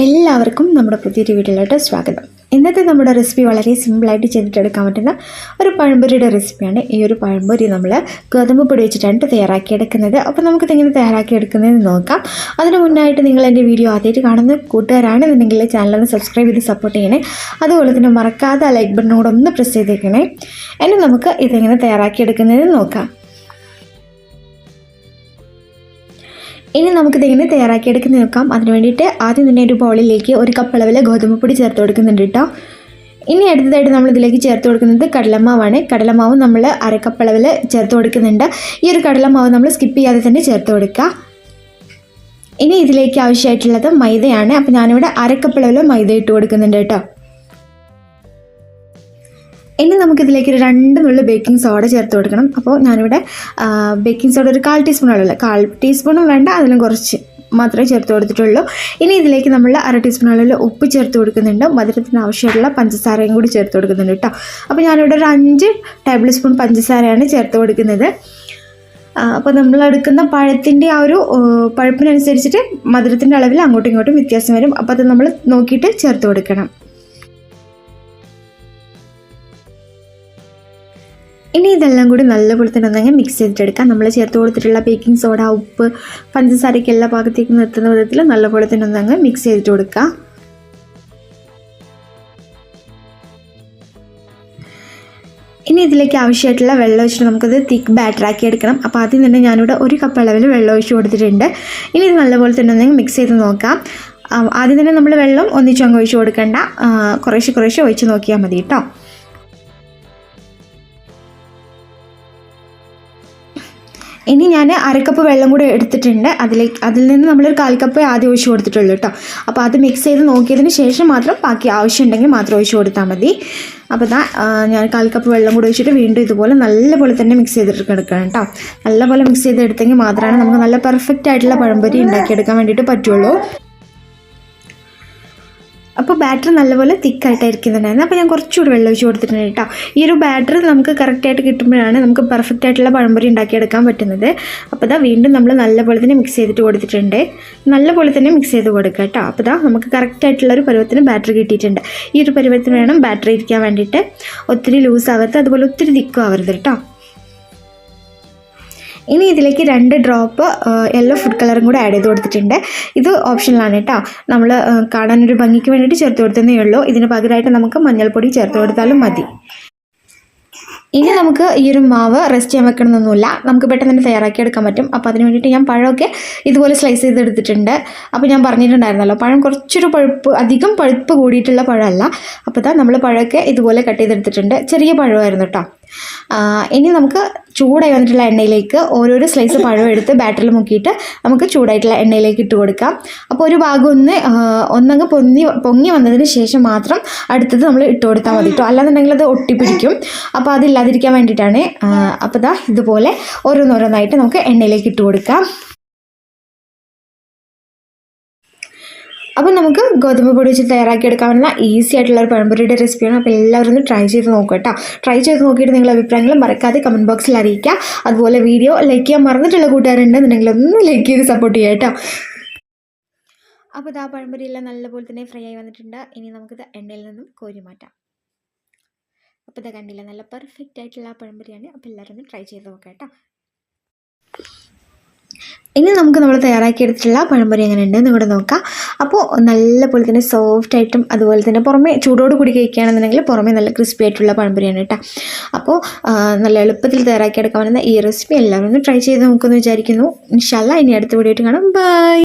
എല്ലാവർക്കും നമ്മുടെ പുതിയൊരു വീഡിയോയിലോട്ട് സ്വാഗതം. ഇന്നത്തെ നമ്മുടെ റെസിപ്പി വളരെ സിമ്പിളായിട്ട് ചെയ്തിട്ടെടുക്കാൻ പറ്റുന്ന ഒരു പഴംപൊരിയുടെ റെസിപ്പിയാണ്. ഈ ഒരു പഴംപൊരി നമ്മൾ ഗോതമ്പ് പൊടി വെച്ചിട്ടാണ് തയ്യാറാക്കിയെടുക്കുന്നത്. അപ്പോൾ നമുക്കിതെങ്ങനെ തയ്യാറാക്കിയെടുക്കുന്നതെന്ന് നോക്കാം. അതിന് മുന്നായിട്ട് നിങ്ങൾ എൻ്റെ വീഡിയോ ആദ്യമായിട്ട് കാണുന്ന കൂട്ടുകാരാണെന്നുണ്ടെങ്കിൽ ചാനലൊന്ന് സബ്സ്ക്രൈബ് ചെയ്ത് സപ്പോർട്ട് ചെയ്യണേ. അതുപോലെ തന്നെ മറക്കാതെ ലൈക്ക് ബട്ടനോട് ഒന്ന് പ്രസ് ചെയ്തേക്കണേ. ഇനി നമുക്ക് ഇതെങ്ങനെ തയ്യാറാക്കിയെടുക്കുന്നതെന്ന് നോക്കാം. ഇനി നമുക്കിതെങ്ങനെ തയ്യാറാക്കിയെടുക്കുന്നത് നോക്കാം. അതിന് വേണ്ടിയിട്ട് ആദ്യം തന്നെ ഒരു ബൗളിലേക്ക് ഒരു കപ്പ് അളവിൽ ഗോതമ്പ് പൊടി ചേർത്ത് കൊടുക്കുന്നുണ്ട് കേട്ടോ. ഇനി അടുത്തതായിട്ട് നമ്മൾ ഇതിലേക്ക് ചേർത്ത് കൊടുക്കുന്നത് കടലമാവാണ്. കടലമാവ് നമ്മൾ അരക്കപ്പ് അളവിൽ ചേർത്ത് കൊടുക്കുന്നുണ്ട്. ഈ ഒരു കടലമാവ് നമ്മൾ സ്കിപ്പ് ചെയ്യാതെ തന്നെ ചേർത്ത് കൊടുക്കുക. ഇനി ഇതിലേക്ക് ആവശ്യമായിട്ടുള്ളത് മൈദയാണ്. അപ്പോൾ ഞാനിവിടെ അരക്കപ്പ് അളവിൽ മൈദ ഇട്ട് കൊടുക്കുന്നുണ്ട് കേട്ടോ. ഇനി നമുക്കിതിലേക്ക് ഒരു 2 നുള്ളി ബേക്കിംഗ് സോഡ ചേർത്ത് കൊടുക്കണം. അപ്പോൾ ഞാനിവിടെ ബേക്കിംഗ് സോഡ ഒരു 1/4 ടീസ്പൂൺ അളവില്ല, 1/4 ടീസ്പൂണും വേണ്ട, അതിലും കുറച്ച് മാത്രമേ ചേർത്ത് കൊടുത്തിട്ടുള്ളൂ. ഇനി ഇതിലേക്ക് നമ്മൾ 1/2 ടീസ്പൂൺ അളവിൽ ഉപ്പ് ചേർത്ത് കൊടുക്കുന്നുണ്ട്. മധുരത്തിന് ആവശ്യമായിട്ടുള്ള പഞ്ചസാരയും കൂടി ചേർത്ത് കൊടുക്കുന്നുണ്ട് കേട്ടോ. അപ്പോൾ ഞാനിവിടെ ഒരു 5 ടേബിൾ സ്പൂൺ പഞ്ചസാരയാണ് ചേർത്ത് കൊടുക്കുന്നത്. അപ്പോൾ നമ്മൾ എടുക്കുന്ന പഴത്തിൻ്റെ ആ ഒരു പഴുപ്പിനനുസരിച്ചിട്ട് മധുരത്തിൻ്റെ അളവിൽ അങ്ങോട്ടും ഇങ്ങോട്ടും വ്യത്യാസം വരും. അപ്പോൾ അത് നമ്മൾ നോക്കിയിട്ട് ചേർത്ത് കൊടുക്കണം. ഇനി ഇതെല്ലാം കൂടി നല്ലപോലെ തന്നെ ഒന്നങ്ങ് മിക്സ് ചെയ്തിട്ടെടുക്കാം. നമ്മൾ ചേർത്ത് കൊടുത്തിട്ടുള്ള ബേക്കിംഗ് സോഡ, ഉപ്പ്, പഞ്ചസാരയ്ക്ക് എല്ലാ ഭാഗത്തേക്കും നിർത്തുന്ന വിധത്തിൽ നല്ലപോലെ തന്നെ ഒന്നങ്ങ് മിക്സ് ചെയ്തിട്ട് കൊടുക്കുക. ഇനി ഇതിലേക്ക് ആവശ്യമായിട്ടുള്ള വെള്ളം ഒഴിച്ചിട്ട് നമുക്കത് തിക്ക് ബാറ്ററാക്കി എടുക്കണം. അപ്പോൾ ആദ്യം തന്നെ ഞാനിവിടെ 1 കപ്പ് അളവിൽ വെള്ളം ഒഴിച്ച് കൊടുത്തിട്ടുണ്ട്. ഇനി ഇത് നല്ലപോലെ തന്നെ ഒന്നങ്ങ് മിക്സ് ചെയ്ത് നോക്കാം. ആദ്യം തന്നെ നമ്മൾ വെള്ളം ഒന്നിച്ചങ്ങ് ഒഴിച്ച് കൊടുക്കണ്ട, കുറേശ്ശെ ഒഴിച്ച് നോക്കിയാൽ മതി കേട്ടോ. ഇനി ഞാൻ 1/2 കപ്പ് വെള്ളം കൂടെ എടുത്തിട്ടുണ്ട്. അതിൽ നിന്ന് നമ്മളൊരു 1/4 കപ്പ് ആദ്യം ഒഴിച്ച് കൊടുത്തിട്ടുള്ളൂ കേട്ടോ. അപ്പോൾ അത് മിക്സ് ചെയ്ത് നോക്കിയതിന് ശേഷം മാത്രം ബാക്കി ആവശ്യമുണ്ടെങ്കിൽ മാത്രം ഒഴിച്ച് കൊടുത്താൽ മതി. അപ്പോൾ ഞാൻ 1/4 കപ്പ് വെള്ളം കൂടെ ഒഴിച്ചിട്ട് വീണ്ടും ഇതുപോലെ നല്ലപോലെ തന്നെ മിക്സ് ചെയ്തെടുക്കണം കേട്ടോ. നല്ലപോലെ മിക്സ് ചെയ്തെടുത്തെങ്കിൽ മാത്രമാണ് നമുക്ക് നല്ല പെർഫെക്റ്റ് ആയിട്ടുള്ള പഴംപൊരി ഉണ്ടാക്കിയെടുക്കാൻ വേണ്ടിയിട്ട് പറ്റുള്ളൂ. അപ്പോൾ ബാറ്റർ നല്ലപോലെ തിക്കായിട്ടായിരിക്കുന്നുണ്ടായിരുന്നു. അപ്പോൾ ഞാൻ കുറച്ചുകൂടി വെള്ളം ഒഴിച്ച് കൊടുത്തിട്ടുണ്ട് കേട്ടോ. ഈ ഒരു ബാറ്റർ നമുക്ക് കറക്റ്റായിട്ട് കിട്ടുമ്പോഴാണ് നമുക്ക് പെർഫെക്റ്റ് ആയിട്ടുള്ള പഴംപൊരി ഉണ്ടാക്കിയെടുക്കാൻ പറ്റുന്നത്. അപ്പോൾ വീണ്ടും നമ്മൾ നല്ലപോലെ തന്നെ മിക്സ് ചെയ്തിട്ട് കൊടുത്തിട്ടുണ്ട്. നല്ലപോലെ തന്നെ മിക്സ് ചെയ്ത് കൊടുക്കുക കേട്ടോ. അപ്പോൾ നമുക്ക് കറക്റ്റായിട്ടുള്ളൊരു പരുവത്തിന് ബാറ്റർ കിട്ടിയിട്ടുണ്ട്. ഈ ഒരു പരുവത്തിന് വേണം ബാറ്റർ ഇരിക്കാൻ വേണ്ടിയിട്ട്. ഒത്തിരി ലൂസ് ആവരുത്, അതുപോലെ ഒത്തിരി തിക്കും ആവരുത് കേട്ടോ. ഇനി ഇതിലേക്ക് 2 ഡ്രോപ്പ് യെല്ലോ ഫുഡ് കളറും കൂടെ ആഡ് ചെയ്ത് കൊടുത്തിട്ടുണ്ട്. ഇത് ഓപ്ഷനിലാണ് കേട്ടോ. നമ്മൾ കാണാനൊരു ഭംഗിക്ക് വേണ്ടിയിട്ട് ചേർത്ത് കൊടുത്തതേ ഉള്ളൂ. ഇതിന് പകരമായിട്ട് നമുക്ക് മഞ്ഞൾപ്പൊടി ചേർത്ത് കൊടുത്താലും മതി. ഇനി നമുക്ക് ഈ ഒരു മാവ് റെസ്റ്റ് ചെയ്യാൻ വെക്കണമെന്നൊന്നുമില്ല, നമുക്ക് പെട്ടെന്ന് തന്നെ തയ്യാറാക്കിയെടുക്കാൻ പറ്റും. അപ്പോൾ അതിന് വേണ്ടിയിട്ട് ഞാൻ പഴമൊക്കെ ഇതുപോലെ സ്ലൈസ് ചെയ്തെടുത്തിട്ടുണ്ട്. അപ്പോൾ ഞാൻ പറഞ്ഞിട്ടുണ്ടായിരുന്നല്ലോ, പഴം കുറച്ചൊരു അധികം പഴുപ്പ് കൂടിയിട്ടുള്ള പഴമല്ല. അപ്പോൾ നമ്മൾ പഴമൊക്കെ ഇതുപോലെ കട്ട് ചെയ്തെടുത്തിട്ടുണ്ട്. ചെറിയ പഴമായിരുന്നു കേട്ടോ. ഇനി നമുക്ക് ചൂടായി വന്നിട്ടുള്ള എണ്ണയിലേക്ക് ഓരോരോ സ്ലൈസ് പഴം എടുത്ത് ബാറ്ററിൽ മുക്കിയിട്ട് നമുക്ക് ചൂടായിട്ടുള്ള എണ്ണയിലേക്ക് ഇട്ട് കൊടുക്കാം. അപ്പോൾ ഒരു ഭാഗം ഒന്നങ്ങ് പൊങ്ങി വന്നതിന് ശേഷം മാത്രം അടുത്തത് നമ്മൾ ഇട്ട് കൊടുത്താൽ മതി കേട്ടോ. അല്ലാന്നുണ്ടെങ്കിൽ അത് ഒട്ടിപ്പിടിക്കും. അപ്പോൾ അതില്ലാതിരിക്കാൻ വേണ്ടിയിട്ടാണ്. അപ്പോൾ ഇതുപോലെ ഓരോന്നോരോന്നായിട്ട് നമുക്ക് എണ്ണയിലേക്ക് ഇട്ട് കൊടുക്കാം. അപ്പോൾ നമുക്ക് ഗോതമ്പ് പൊടി വെച്ച് തയ്യാറാക്കിയെടുക്കാവുന്ന ഈസി ആയിട്ടുള്ളൊരു പഴംപൊരിയുടെ റെസിപ്പിയാണ്. അപ്പോൾ എല്ലാവരും ഒന്ന് ട്രൈ ചെയ്ത് നോക്കുക കേട്ടോ. ട്രൈ ചെയ്ത് നോക്കിയിട്ട് നിങ്ങളുടെ അഭിപ്രായങ്ങൾ മറക്കാതെ കമൻറ്റ് ബോക്സിൽ അറിയിക്കുക. അതുപോലെ വീഡിയോ ലൈക്ക് ചെയ്യാൻ മറന്നിട്ടുള്ള കൂട്ടുകാരുണ്ടെന്നുണ്ടെങ്കിൽ ഒന്ന് ലൈക്ക് ചെയ്ത് സപ്പോർട്ട് ചെയ്യുക കേട്ടോ. അപ്പോൾ പഴംപൊരിയെല്ലാം നല്ലപോലെ തന്നെ ഫ്രൈ ആയി വന്നിട്ടുണ്ട്. ഇനി നമുക്കിത് എണ്ണയിൽ നിന്നും കോരി മാറ്റാം. അപ്പോൾ കണ്ടില്ല, നല്ല പെർഫെക്റ്റ് ആയിട്ടുള്ള പഴംപൊരിയാണ്. അപ്പോൾ എല്ലാവരും ഒന്ന് ട്രൈ ചെയ്ത് നോക്കാം കേട്ടോ. ഇനി നമുക്ക് നമ്മൾ തയ്യാറാക്കിയെടുത്തിട്ടുള്ള പഴംപൊരി എങ്ങനെ ഉണ്ടെന്ന് ഇവിടെ നോക്കാം. അപ്പോൾ നല്ലപോലെ തന്നെ സോഫ്റ്റായിട്ടും അതുപോലെ തന്നെ പുറമേ ചൂടോട് കൂടി കഴിക്കുകയാണെന്നുണ്ടെങ്കിൽ പുറമേ നല്ല ക്രിസ്പി ആയിട്ടുള്ള പഴംപൊരിയാണ് കേട്ടോ. അപ്പോൾ നല്ല എളുപ്പത്തിൽ തയ്യാറാക്കിയെടുക്കാൻ പറ്റുന്ന ഈ റെസിപ്പി എല്ലാവരും ഒന്ന് ട്രൈ ചെയ്ത് നോക്കുമെന്ന് വിചാരിക്കുന്നു. ഇൻഷാ അല്ലാഹ് ഇനി അടുത്ത വീഡിയോ ആയിട്ട് കാണാം. ബൈ.